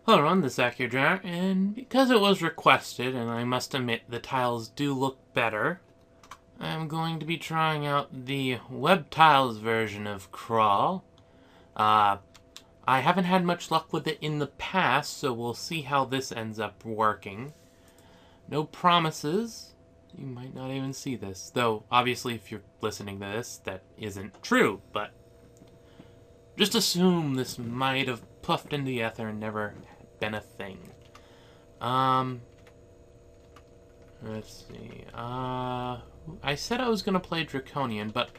Hello everyone, this is Akhier, and because it was requested, and I must admit the tiles do look better, I'm going to be trying out the Webtiles version of Crawl. I haven't had much luck with it in the past, so we'll see how this ends up working. No promises. You might not even see this. Though, obviously, if you're listening to this, that isn't true, but just assume this might have puffed into the ether and never been a thing. Let's see. I said I was going to play Draconian, but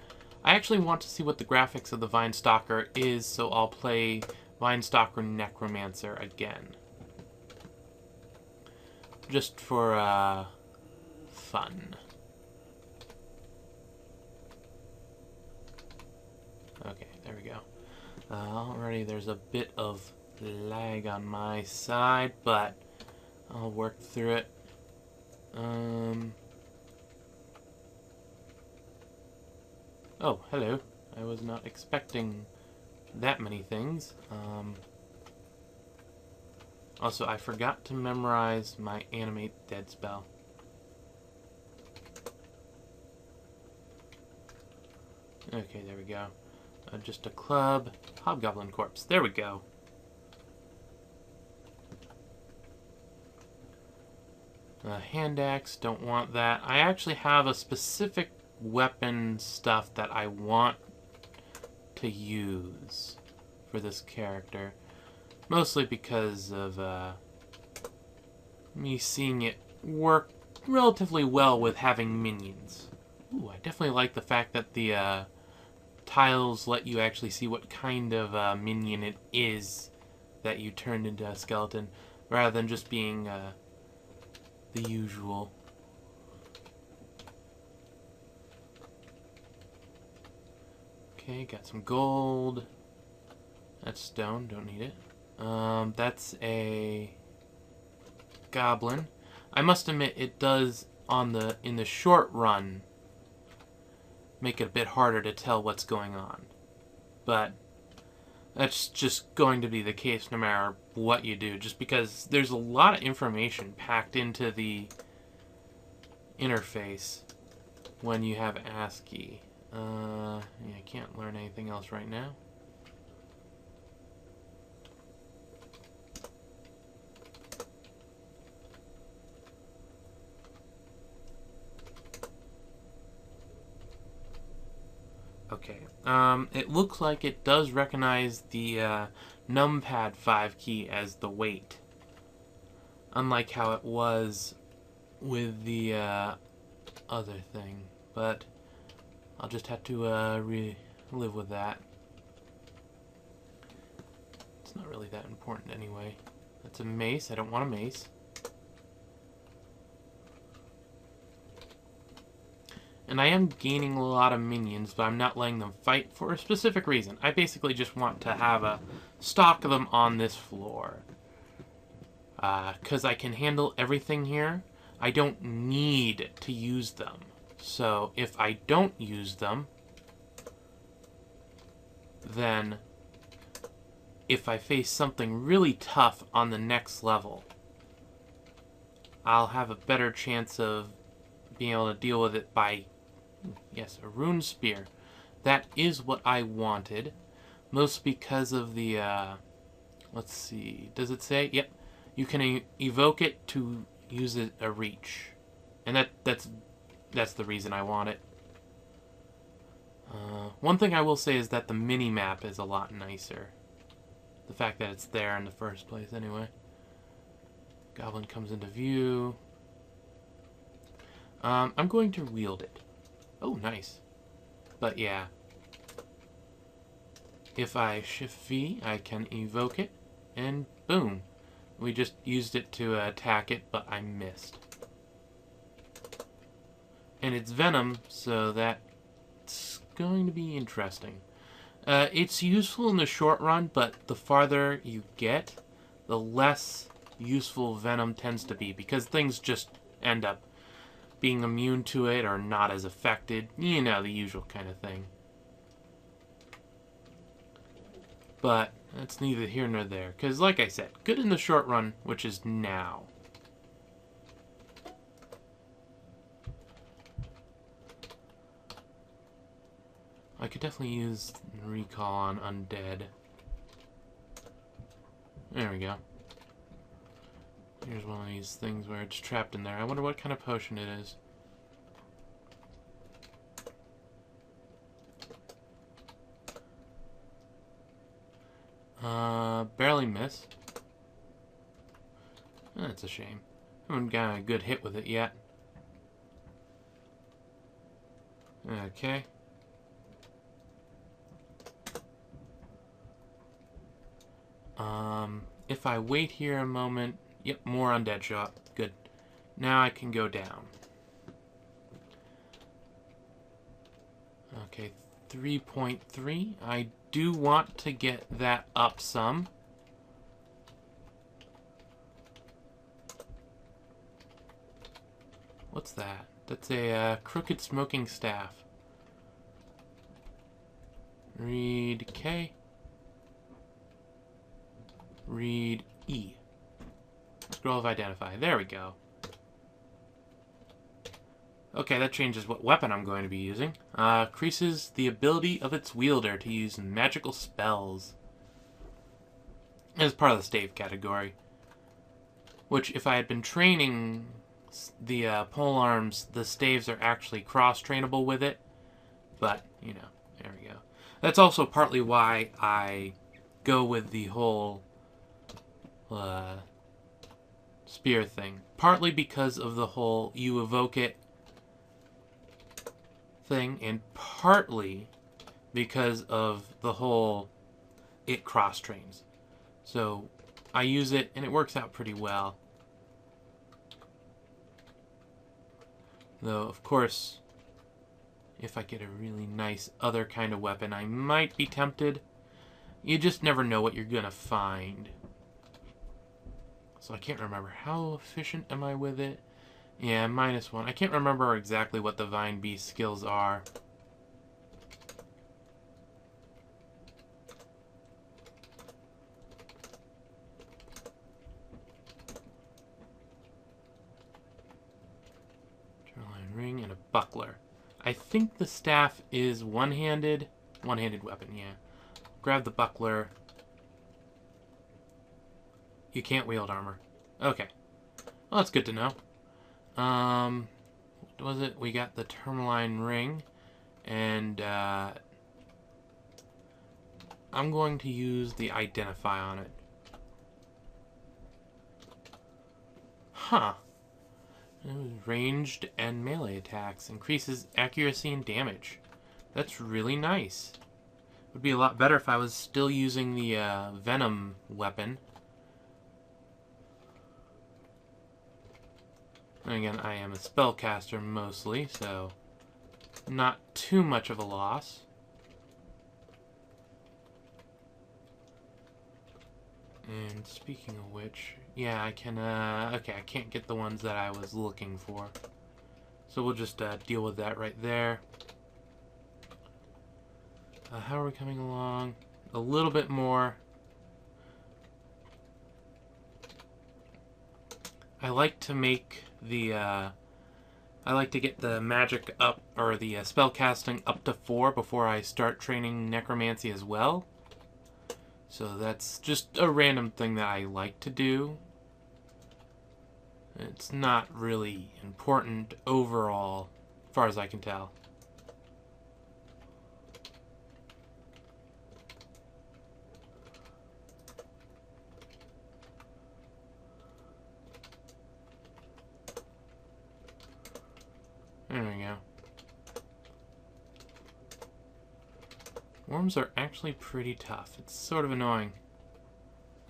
I actually want to see what the graphics of the Vinestalker is, so I'll play Vinestalker Necromancer again. Just for, fun. Okay, there we go. Already there's a bit of lag on my side, but I'll work through it. Oh, hello. I was not expecting that many things. Also, I forgot to memorize my animate dead spell. Okay, there we go. Just a club. Hobgoblin corpse. There we go. Hand axe. Don't want that. I actually have a specific weapon stuff that I want to use for this character. Mostly because of me seeing it work relatively well with having minions. Ooh, I definitely like the fact that the tiles let you actually see what kind of minion it is that you turned into a skeleton, rather than just being the usual. Okay, got some gold. That's stone, don't need it. That's a goblin. I must admit, it does in the short run make it a bit harder to tell what's going on. But that's just going to be the case no matter what you do, just because there's a lot of information packed into the interface when you have ASCII. Yeah, I can't learn anything else right now. Okay, it looks like it does recognize the numpad 5 key as the weight. Unlike how it was with the other thing. But I'll just have to live with that. It's not really that important anyway. That's a mace. I don't want a mace. And I am gaining a lot of minions, but I'm not letting them fight for a specific reason. I basically just want to have a stock of them on this floor. Because I can handle everything here, I don't need to use them. So if I don't use them, then if I face something really tough on the next level, I'll have a better chance of being able to deal with it by, yes, a rune spear. That is what I wanted. Most because of the, let's see, does it say? Yep. You can evoke it to use a reach. And that's the reason I want it. One thing I will say is that the mini-map is a lot nicer. The fact that it's there in the first place, anyway. Goblin comes into view. I'm going to wield it. Oh, nice. But yeah. If I shift V, I can evoke it, and boom. We just used it to attack it, but I missed. And it's venom, so that's going to be interesting. It's useful in the short run, but the farther you get, the less useful venom tends to be, because things just end up being immune to it or not as affected. You know, the usual kind of thing. But That's neither here nor there. Because, like I said, good in the short run, which is now. I could definitely use recall on undead. There we go. Here's one of these things where it's trapped in there. I wonder what kind of potion it is. Barely miss. That's a shame. Haven't got a good hit with it yet. Okay. If I wait here a moment... Yep, more undead show up. Good. Now I can go down. Okay, 3.3. I do want to get that up some. What's that? That's a crooked smoking staff. Read K. Read E. Scroll of Identify. There we go. Okay, that changes what weapon I'm going to be using. Increases the ability of its wielder to use magical spells. As part of the stave category. Which, if I had been training the polearms, the staves are actually cross-trainable with it. But, you know, there we go. That's also partly why I go with the whole spear thing. Partly because of the whole you evoke it thing, and partly because of the whole it cross-trains. So I use it and it works out pretty well. Though, of course, if I get a really nice other kind of weapon, I might be tempted. You just never know what you're gonna find. So I can't remember. How efficient am I with it? Yeah, -1. I can't remember exactly what the Vine Beast skills are. Shoreline Ring and a buckler. I think the staff is one-handed. One-handed weapon, yeah. Grab the buckler. You can't wield armor. Okay. Well, that's good to know. What was it? We got the Tourmaline Ring. And, I'm going to use the Identify on it. Huh. Ranged and melee attacks. Increases accuracy and damage. That's really nice. Would be a lot better if I was still using the, Venom weapon. And again, I am a spellcaster mostly, so not too much of a loss. And speaking of which, yeah, I can, okay, I can't get the ones that I was looking for. So we'll just deal with that right there. How are we coming along? A little bit more. I like to make the, I like to get the magic up, or the spell casting up to 4 before I start training necromancy as well. So that's just a random thing that I like to do. It's not really important overall, as far as I can tell. There we go. Worms are actually pretty tough. It's sort of annoying.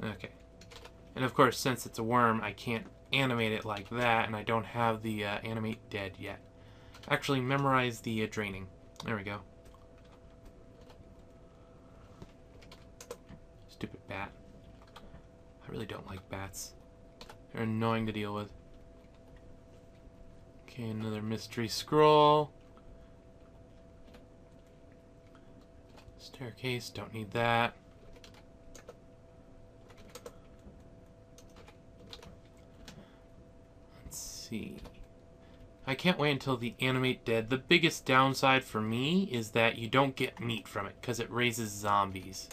Okay. And of course, since it's a worm, I can't animate it like that, and I don't have the animate dead yet. Actually, memorize the draining. There we go. Stupid bat. I really don't like bats. They're annoying to deal with. Okay, another mystery scroll. Staircase, don't need that. see. I can't wait until the animate dead. The biggest downside for me is that you don't get meat from it because it raises zombies.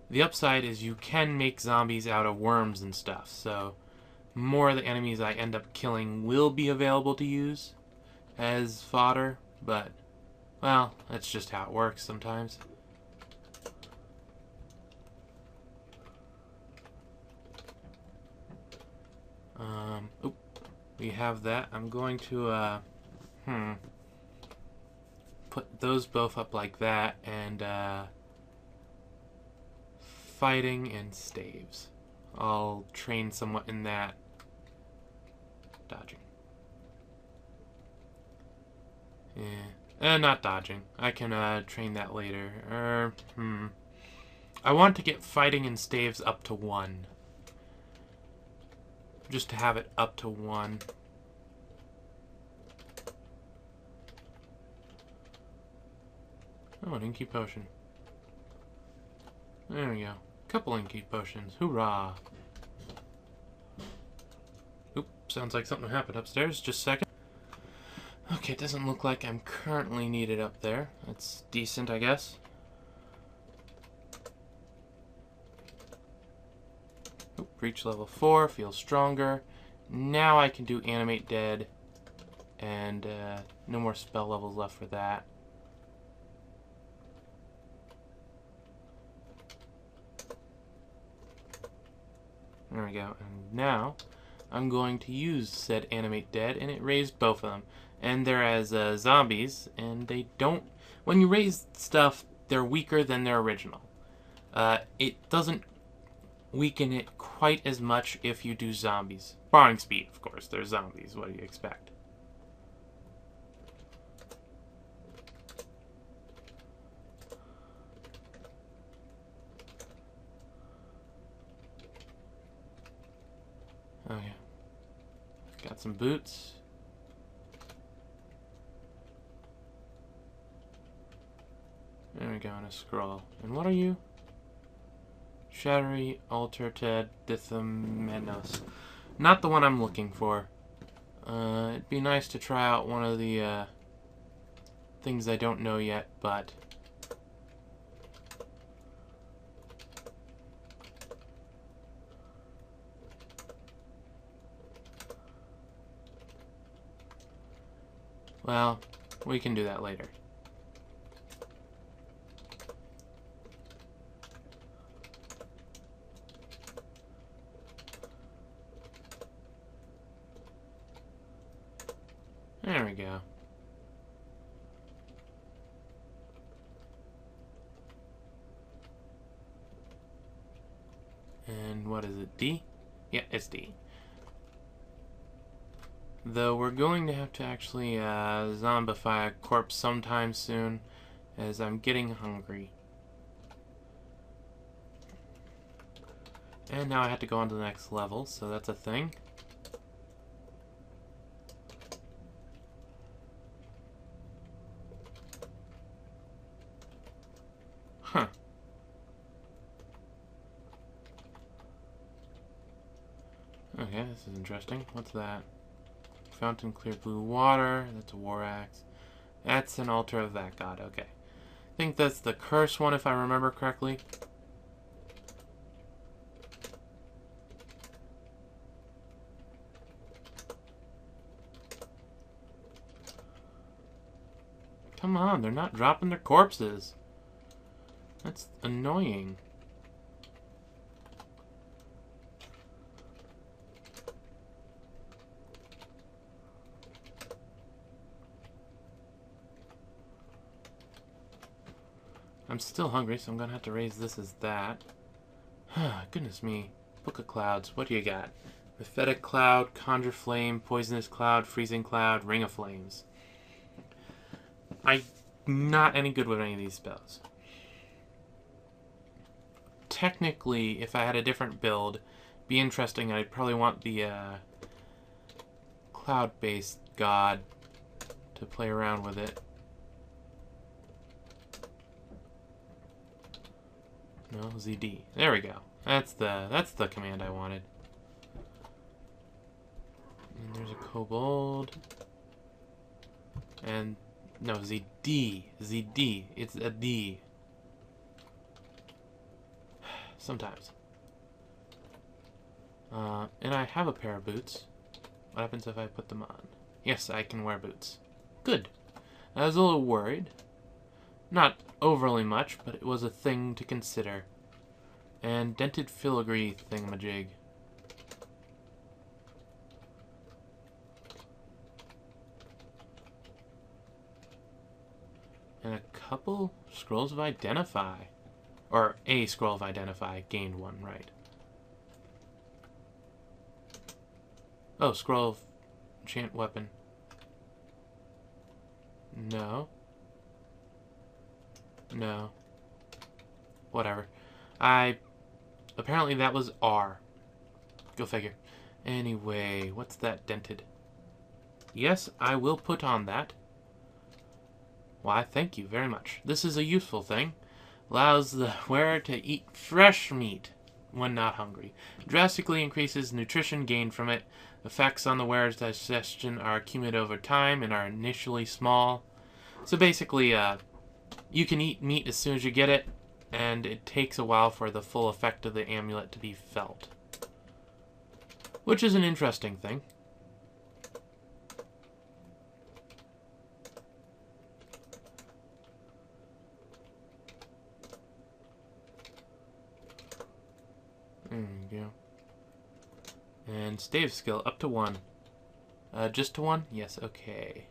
The upside is you can make zombies out of worms and stuff, so more of the enemies I end up killing will be available to use as fodder, but, well, that's just how it works sometimes. Oop, we have that. I'm going to, put those both up like that, and, fighting and staves. I'll train somewhat in that. Dodging. Not dodging. I can, train that later. I want to get fighting and staves up to 1. Just to have it up to 1. Oh, an Inky Potion. There we go. Couple Inky Potions. Hoorah! Oop, sounds like something happened upstairs. Just a second. Okay, it doesn't look like I'm currently needed up there. That's decent, I guess. Oop, reach level 4, feel stronger. Now I can do animate dead, and no more spell levels left for that. There we go. And now I'm going to use said animate dead, and it raised both of them. And they're as zombies, and they don't... When you raise stuff, they're weaker than their original. It doesn't weaken it quite as much if you do zombies. Barring speed, of course. They're zombies. What do you expect? Okay. Got some boots. There we go, and a scroll. And what are you? Shattery Altered Dithymenos. Not the one I'm looking for. It'd be nice to try out one of the things I don't know yet, but... Well, we can do that later. There we go. And what is it, D? Yeah, it's D. Though we're going to have to actually zombify a corpse sometime soon, as I'm getting hungry. And now I have to go on to the next level, so that's a thing. Huh. Okay, this is interesting. What's that? Fountain clear blue water. That's a war axe. That's an altar of that god. Okay. I think that's the curse one if I remember correctly. Come on, they're not dropping their corpses. That's annoying. I'm still hungry, so I'm gonna have to raise this as that. Goodness me. Book of Clouds. What do you got? Mephitic Cloud, Conjure Flame, Poisonous Cloud, Freezing Cloud, Ring of Flames. I'm not any good with any of these spells. Technically, if I had a different build, be interesting. I'd probably want the cloud-based god to play around with it. No, ZD. There we go. That's the command I wanted. And there's a kobold. And no, ZD. ZD. It's a D. Sometimes. And I have a pair of boots. What happens if I put them on? Yes, I can wear boots. Good. I was a little worried. Not overly much, but it was a thing to consider. And dented filigree thingamajig. And a couple scrolls of identify. Or a scroll of identify. Gained one, right. Oh, scroll of enchant weapon. No. No. Whatever. Apparently that was R. Go figure. Anyway, what's that dented? Yes, I will put on that. Why, thank you very much. This is a useful thing. Allows the wearer to eat fresh meat when not hungry. Drastically increases nutrition gained from it. Effects on the wearer's digestion are accumulated over time and are initially small. So basically, you can eat meat as soon as you get it, and it takes a while for the full effect of the amulet to be felt. Which is an interesting thing. There you go. And stave skill up to 1. Just to 1? Yes, okay.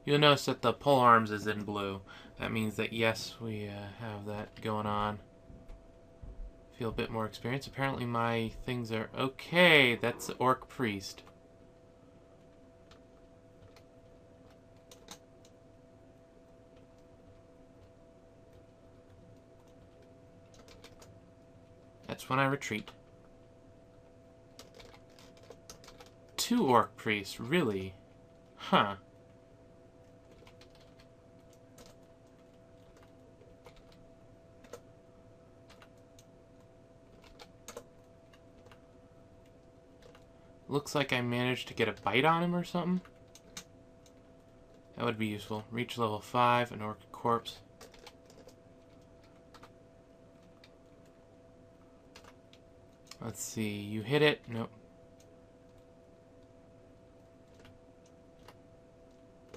You'll notice that the pole arms is in blue. That means that yes, we have that going on. Feel a bit more experience. Apparently my things are okay. That's Orc Priest. That's when I retreat. 2 Orc Priests, really? Huh. Looks like I managed to get a bite on him or something. That would be useful. Reach level 5, an Orc corpse. Let's see, you hit it? Nope.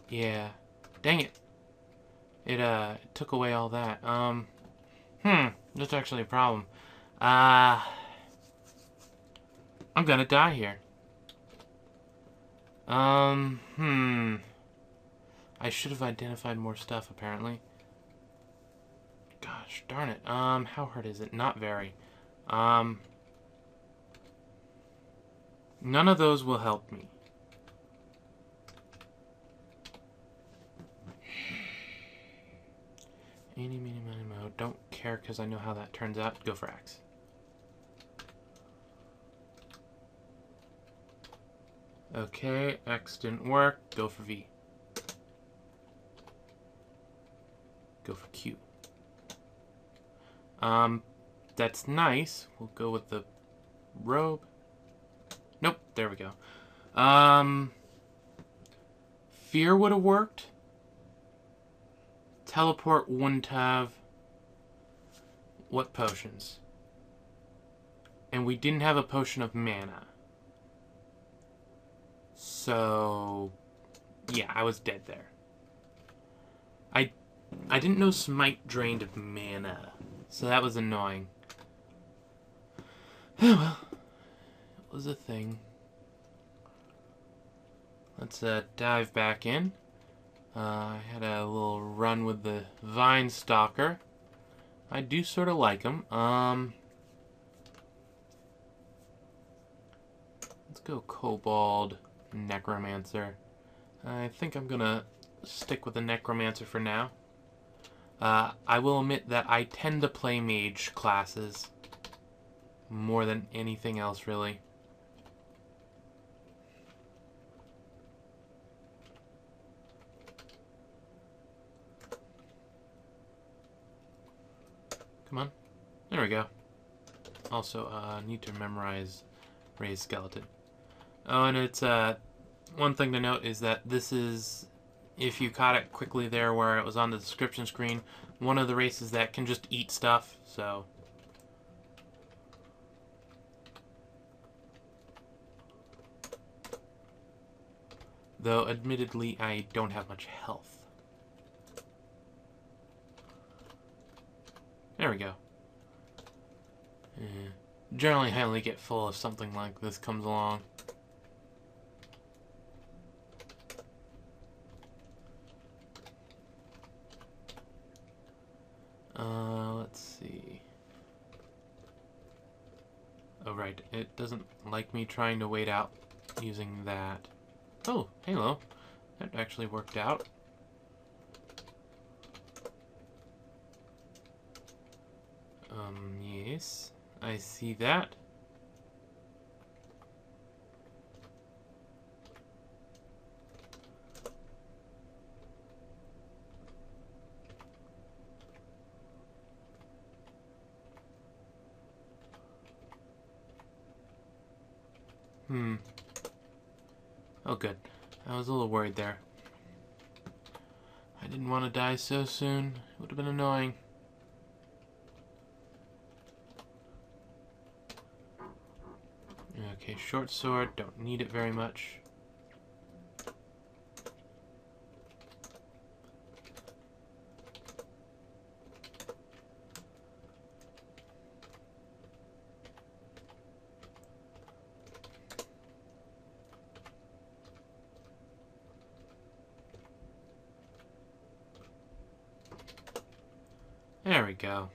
Yeah. Dang it. It took away all that. That's actually a problem. I'm gonna die here. I should have identified more stuff, apparently. Gosh, darn it. How hard is it? Not very. None of those will help me. Eeny, meeny, miny, moe. Don't care because I know how that turns out. Go for X. Okay, X didn't work. Go for V. Go for Q. That's nice. We'll go with the robe. Nope, there we go. Fear would have worked. Teleport wouldn't have. What potions? And we didn't have a potion of mana. So, yeah, I was dead there. I didn't know Smite drained mana, so that was annoying. Oh well, it was a thing. Let's dive back in. I had a little run with the Vine Stalker. I do sort of like him. Let's go Kobold Necromancer. I think I'm gonna stick with the Necromancer for now. I will admit that I tend to play mage classes more than anything else, really. Come on. There we go. Also, need to memorize Ray's skeleton. Oh, and it's, one thing to note is that this is, if you caught it quickly there where it was on the description screen, one of the races that can just eat stuff, so... Though, admittedly, I don't have much health. There we go. Generally, I only get full if something like this comes along. Let's see. Oh, right. It doesn't like me trying to wait out using that. Oh, hello. That actually worked out. Yes. I see that. Oh, good. I was a little worried there. I didn't want to die so soon. It would have been annoying. Okay, short sword. Don't need it very much. There we go.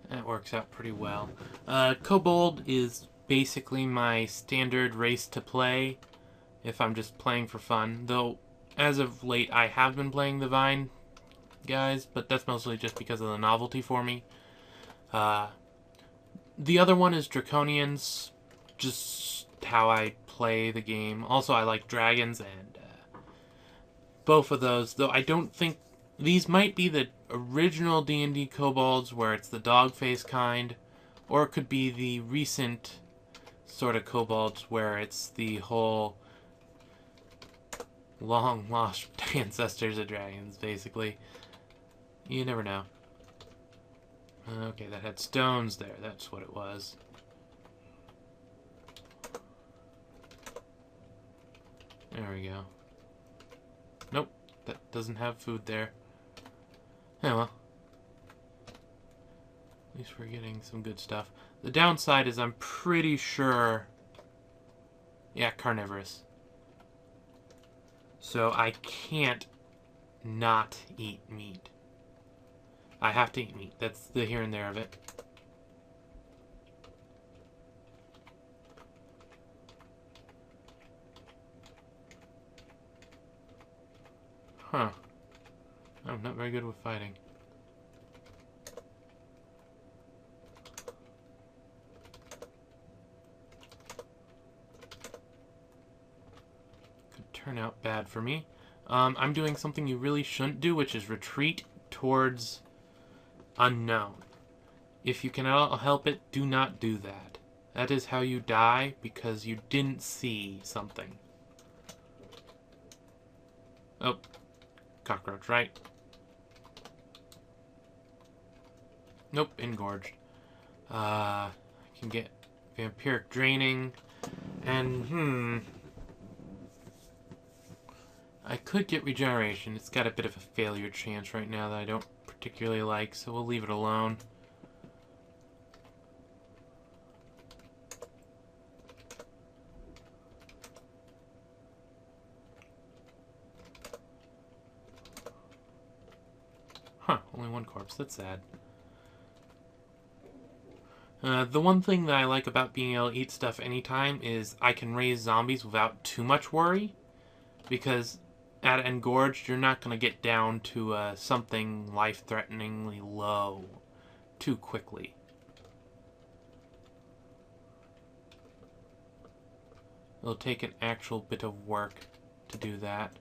That works out pretty well. Kobold is basically my standard race to play if I'm just playing for fun. Though, as of late, I have been playing the Vine guys, but that's mostly just because of the novelty for me. The other one is Draconians, just how I play the game. Also, I like dragons, and both of those, though I don't think... These might be the original D&D kobolds, where it's the dog face kind, or it could be the recent sort of kobolds, where it's the whole long-lost ancestors of dragons, basically. You never know. Okay, that had stones there. That's what it was. There we go. Nope, that doesn't have food there. Oh well. At least we're getting some good stuff. The downside is I'm pretty sure... Yeah, carnivorous. So I can't not eat meat. I have to eat meat. That's the here and there of it. Huh. I'm not very good with fighting. Could turn out bad for me. I'm doing something you really shouldn't do, which is retreat towards unknown. If you can help it, do not do that. That is how you die, because you didn't see something. Oh. Cockroach, right? Nope, engorged. I can get vampiric draining, and I could get regeneration. It's got a bit of a failure chance right now that I don't particularly like, so we'll leave it alone. Huh, only one corpse. That's sad. The one thing that I like about being able to eat stuff anytime is I can raise zombies without too much worry. Because at engorged, you're not going to get down to something life-threateningly low too quickly. It'll take an actual bit of work to do that.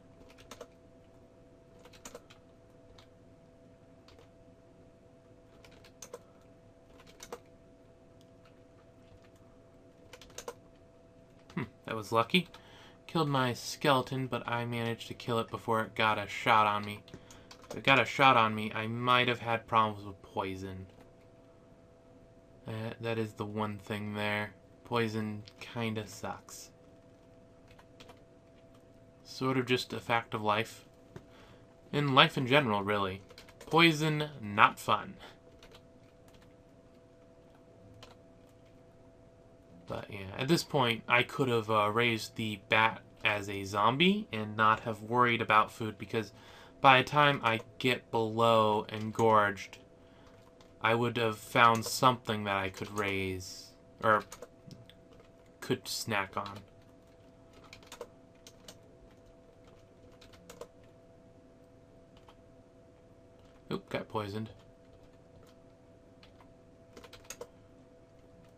That was lucky. Killed my skeleton, but I managed to kill it before it got a shot on me. If it got a shot on me, I might have had problems with poison. That is the one thing there. Poison kinda sucks. Sort of just a fact of life. In life in general, really. Poison, not fun. But yeah, at this point, I could have raised the bat as a zombie and not have worried about food, because by the time I get below engorged, I would have found something that I could raise, or could snack on. Oop, got poisoned.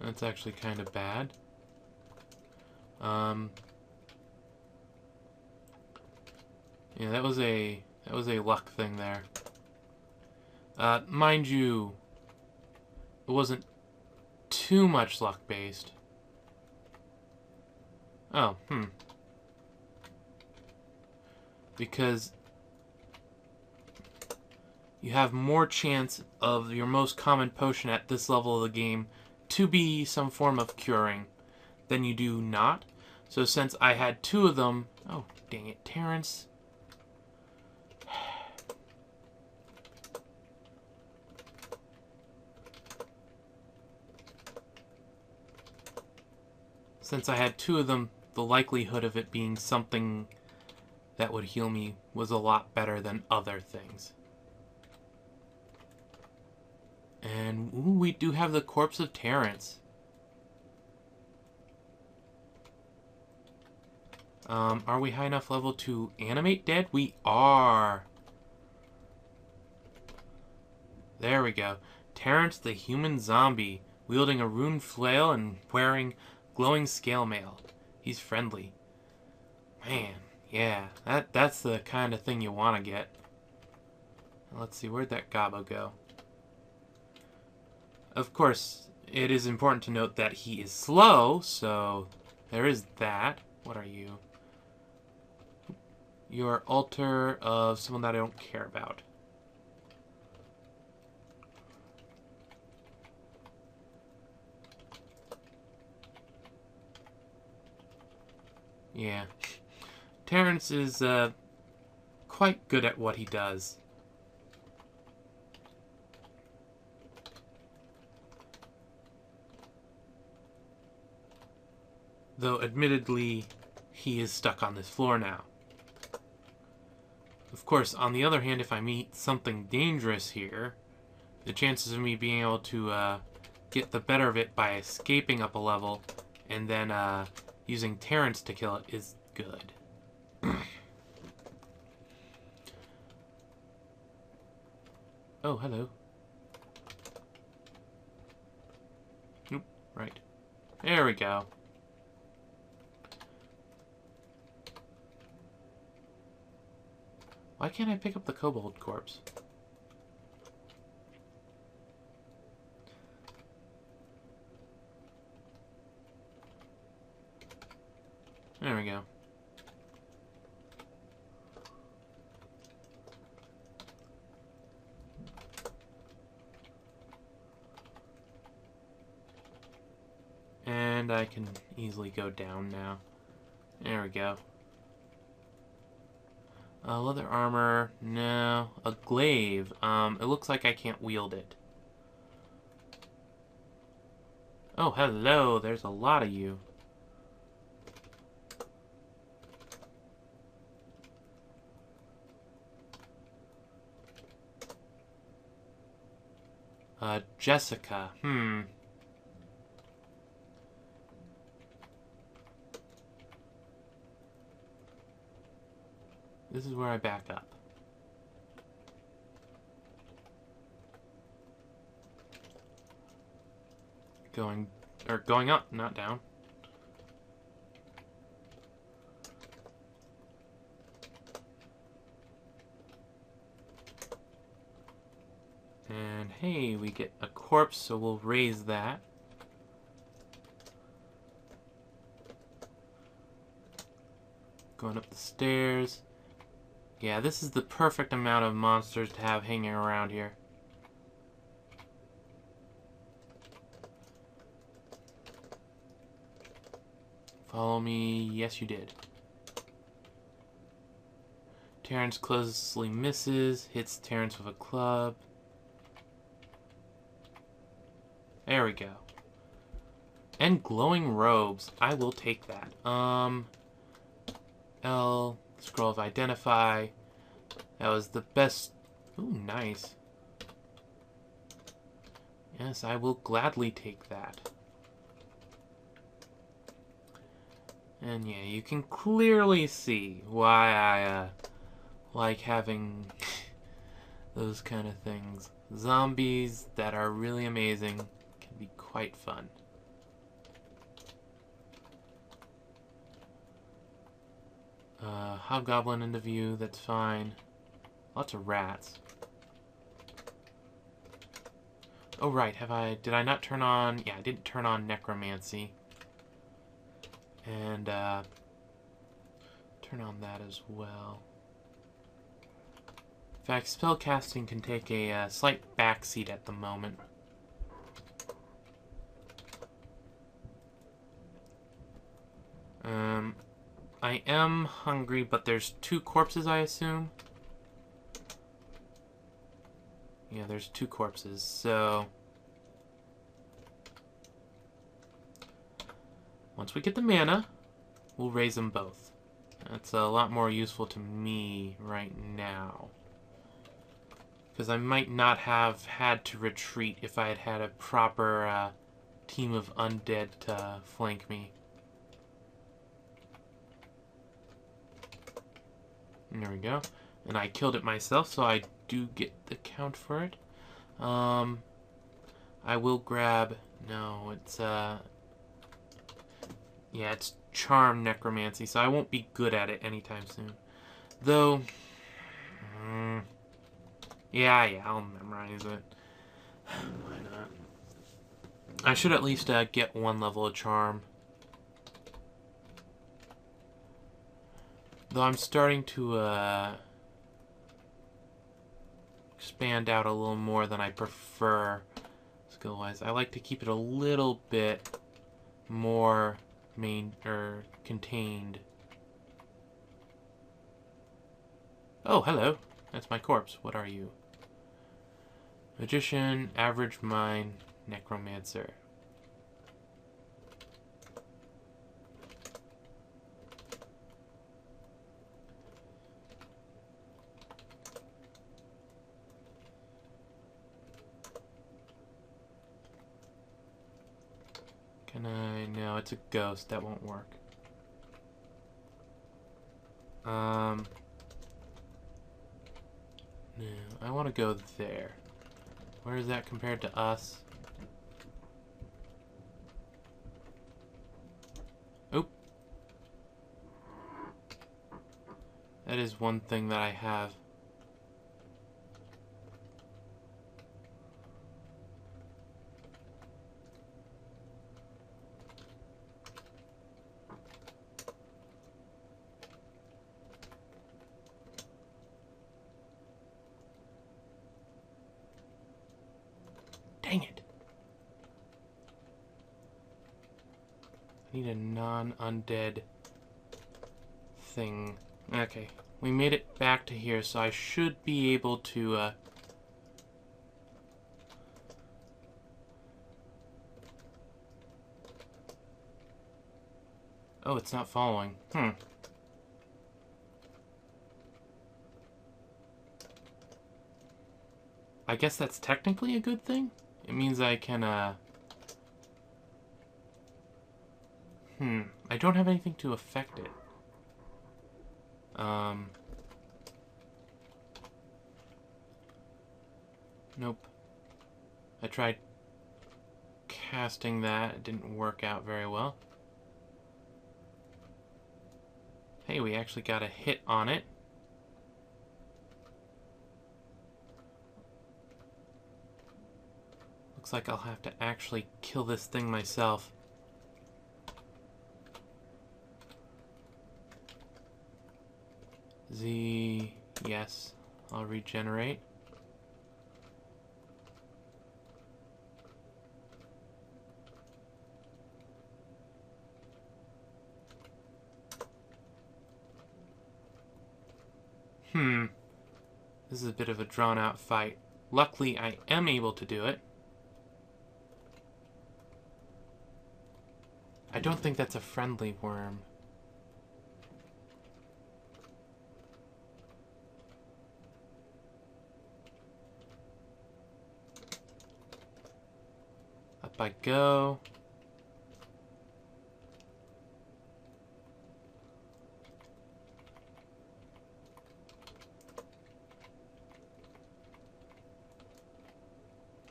That's actually kind of bad. Yeah, that was a luck thing there. Mind you, it wasn't too much luck based. Oh, because you have more chance of your most common potion at this level of the game to be some form of curing than you do not. So since I had 2 of them... Oh, dang it, Terrence. Since I had 2 of them, the likelihood of it being something that would heal me was a lot better than other things. And ooh, we do have the corpse of Terrence. Are we high enough level to animate dead? We are. There we go. Terrence the human zombie, wielding a rune flail and wearing glowing scale mail. He's friendly. Man, yeah, that's the kind of thing you want to get. Let's see, where'd that gobbo go? Of course, it is important to note that he is slow, so there is that. What are you? You're altar of someone that I don't care about. Yeah. Terrence is quite good at what he does. Though, admittedly, he is stuck on this floor now. Of course, on the other hand, if I meet something dangerous here, the chances of me being able to get the better of it by escaping up a level and then using Terrence to kill it is good. Oh, hello. Nope, right. There we go. Why can't I pick up the kobold corpse? There we go. And I can easily go down now. There we go. Leather armor, no. A glaive. It looks like I can't wield it. Oh, hello. There's a lot of you. Jessica. This is where I back up. Going up, not down. And hey, we get a corpse, so we'll raise that. Going up the stairs. Yeah, this is the perfect amount of monsters to have hanging around here. Follow me. Yes, you did. Terrence closely misses. Hits Terrence with a club. There we go. And glowing robes. I will take that. L. Scroll of Identify. That was the best. Ooh, nice. Yes, I will gladly take that. And yeah, you can clearly see why I like having those kind of things. Zombies that are really amazing can be quite fun. Hobgoblin into view, that's fine. Lots of rats. Oh right, did I not turn on, yeah, I didn't turn on necromancy. And turn on that as well. In fact, spellcasting can take a slight backseat at the moment. I am hungry, but there's 2 corpses, I assume. Yeah, there's 2 corpses, so once we get the mana, we'll raise them both. That's a lot more useful to me right now. Because I might not have had to retreat if I had had a proper team of undead to flank me. There we go. And I killed it myself, so I do get the count for it. I will grab... No, it's... Yeah, it's Charm Necromancy, so I won't be good at it anytime soon. Though... yeah, I'll memorize it. Why not? I should at least get 1 level of Charm. Though I'm starting to expand out a little more than I prefer skill-wise. I like to keep it a little bit more contained. Oh, hello. That's my corpse. What are you? Magician, Average Mind, Necromancer. Can I? No, it's a ghost. That won't work. No, I want to go there. Where is that compared to us? Oop. That is one thing that I have. Dang it. I need a non-undead thing. Okay, we made it back to here, so I should be able to, Oh, it's not following. I guess that's technically a good thing? It means I can, I don't have anything to affect it. Nope. I tried casting that. It didn't work out very well. Hey, we actually got a hit on it. Looks like I'll have to actually kill this thing myself. Z... Yes, I'll regenerate. This is a bit of a drawn-out fight. Luckily, I am able to do it. I don't think that's a friendly worm. Up I go.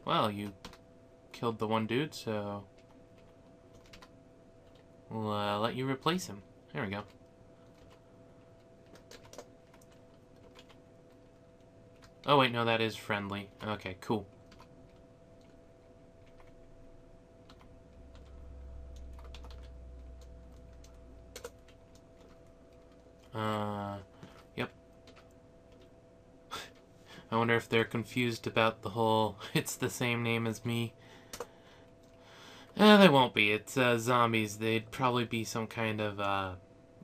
Well, you killed the one dude, so we'll let you replace him. There we go. Oh wait, no, that is friendly. Okay, cool. Yep. I wonder if they're confused about the whole, it's the same name as me. They won't be. It's zombies. They'd probably be some kind of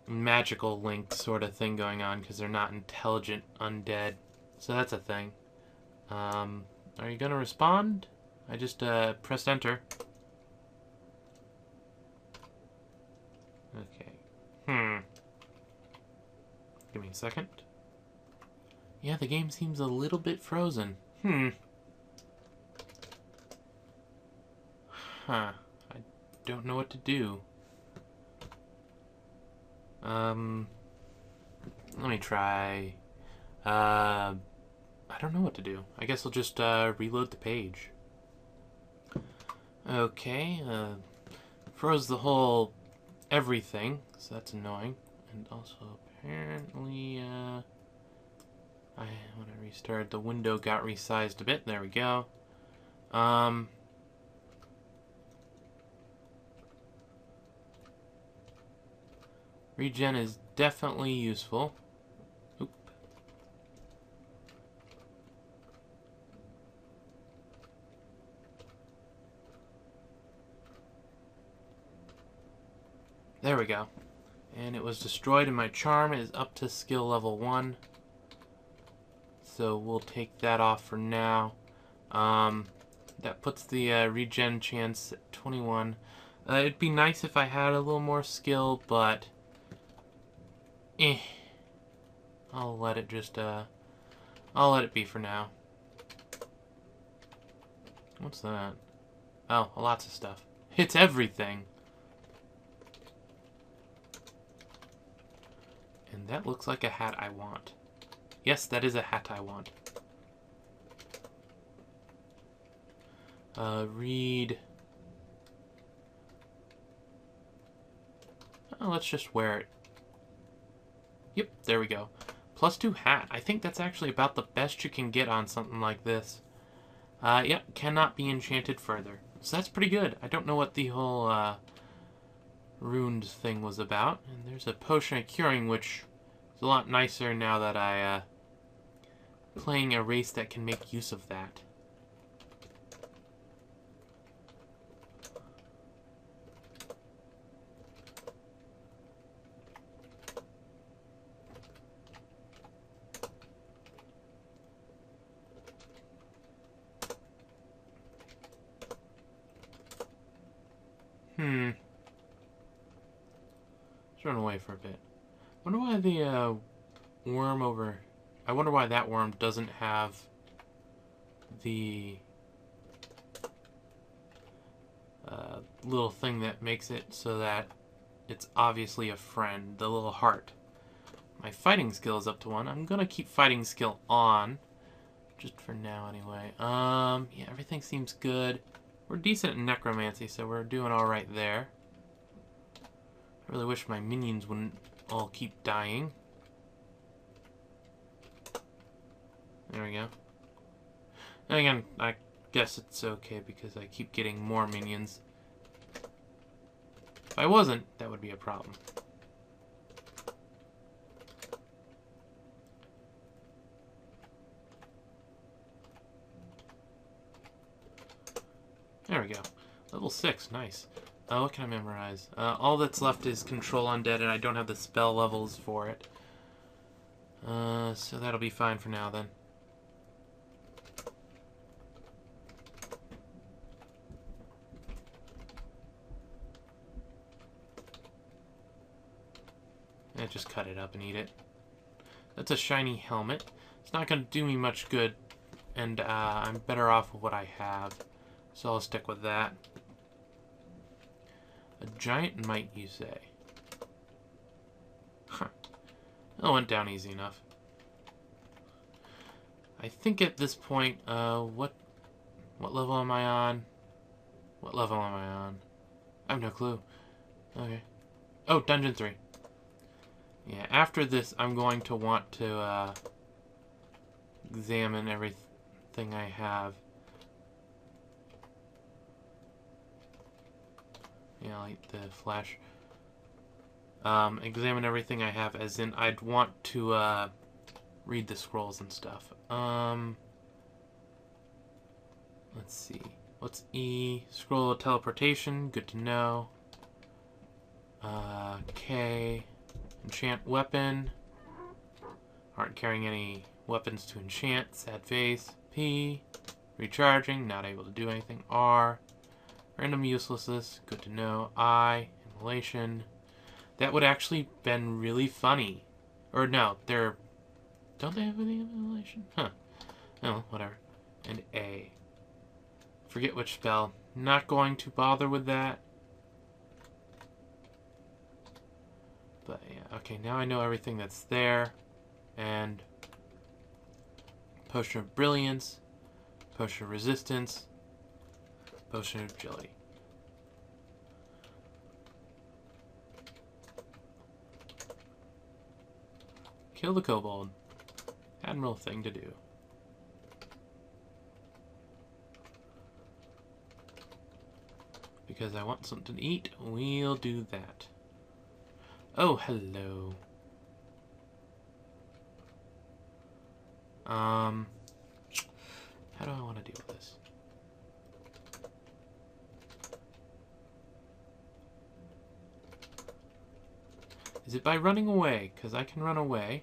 magical link sort of thing going on because they're not intelligent undead. So that's a thing. Are you going to respond? I just pressed enter. Okay. Give me a second. Yeah, the game seems a little bit frozen. Huh. I don't know what to do. Let me try. I don't know what to do. I guess I'll just reload the page. Okay. Froze the whole everything, so that's annoying. And also, apparently, when I restarted, the window got resized a bit. There we go. Regen is definitely useful. Oop. There we go. And it was destroyed, and my charm is up to skill level 1. So we'll take that off for now. That puts the regen chance at 21. It'd be nice if I had a little more skill, but I'll let it just I'll let it be for now. What's that? Oh, lots of stuff. It's everything. And that looks like a hat I want. Yes, that is a hat I want. Read. Oh, let's just wear it. Yep, there we go. +2 hat. I think that's actually about the best you can get on something like this. Yep, cannot be enchanted further. So that's pretty good. I don't know what the whole ruined thing was about. And there's a potion of curing, which is a lot nicer now that I playing a race that can make use of that. Let's run away for a bit. Wonder why the worm over... I wonder why that worm doesn't have the little thing that makes it so that it's obviously a friend, the little heart. My fighting skill is up to 1. I'm gonna keep fighting skill on, just for now anyway. Yeah, everything seems good. We're decent in necromancy, so we're doing alright there. I really wish my minions wouldn't all keep dying. There we go. And again, I guess it's okay because I keep getting more minions. If I wasn't, that would be a problem. we go. Level 6, nice. What can I memorize? All that's left is Control Undead, and I don't have the spell levels for it. So that'll be fine for now, then. Just cut it up and eat it. That's a shiny helmet. It's not going to do me much good, and I'm better off with what I have. So I'll stick with that. A giant might, you say? Huh. That went down easy enough. I think at this point, what level am I on? What level am I on? I have no clue. Okay. Oh, Dungeon 3. Yeah, after this, I'm going to want to examine everything I have. Yeah, like the flash. Examine everything I have, as in I'd want to read the scrolls and stuff. Let's see. What's E? Scroll of teleportation. Good to know. K. Enchant weapon. Aren't carrying any weapons to enchant. Sad face. P. Recharging. Not able to do anything. R. Random uselessness. Good to know. I. Immolation. That would actually been really funny. Or no, don't they have any immolation? Huh. Oh, whatever. And A. Forget which spell. Not going to bother with that. But yeah, okay, now I know everything that's there. And Potion of Brilliance, Potion of Resistance, Potion of Agility. Kill the kobold. Admirable thing to do. Because I want something to eat, we'll do that. Oh, hello. How do I want to deal with this? Is it by running away? Because I can run away.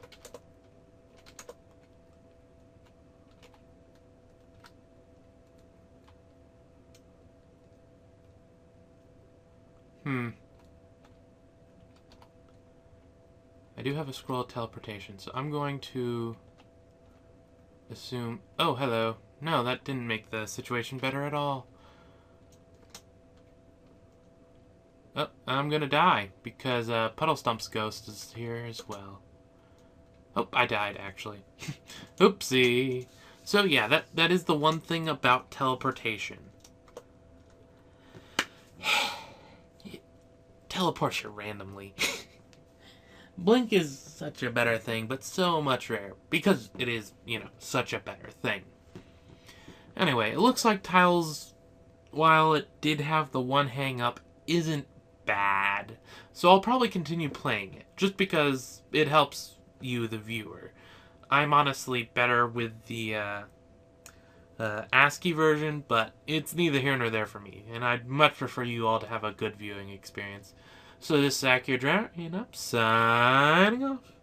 I do have a scroll of teleportation, so I'm going to assume... Oh, hello. No, that didn't make the situation better at all. Oh, I'm gonna die, because Puddle Stump's ghost is here as well. Oh, I died, actually. Oopsie. So yeah, that is the one thing about teleportation. It teleports you randomly. Blink is such a better thing, but so much rarer. Because it is, you know, such a better thing. Anyway, it looks like Tiles, while it did have the one hang-up, isn't bad. So I'll probably continue playing it, just because it helps you, the viewer. I'm honestly better with the ASCII version, but it's neither here nor there for me. And I'd much prefer you all to have a good viewing experience. So this is Akhier, and I'm signing off.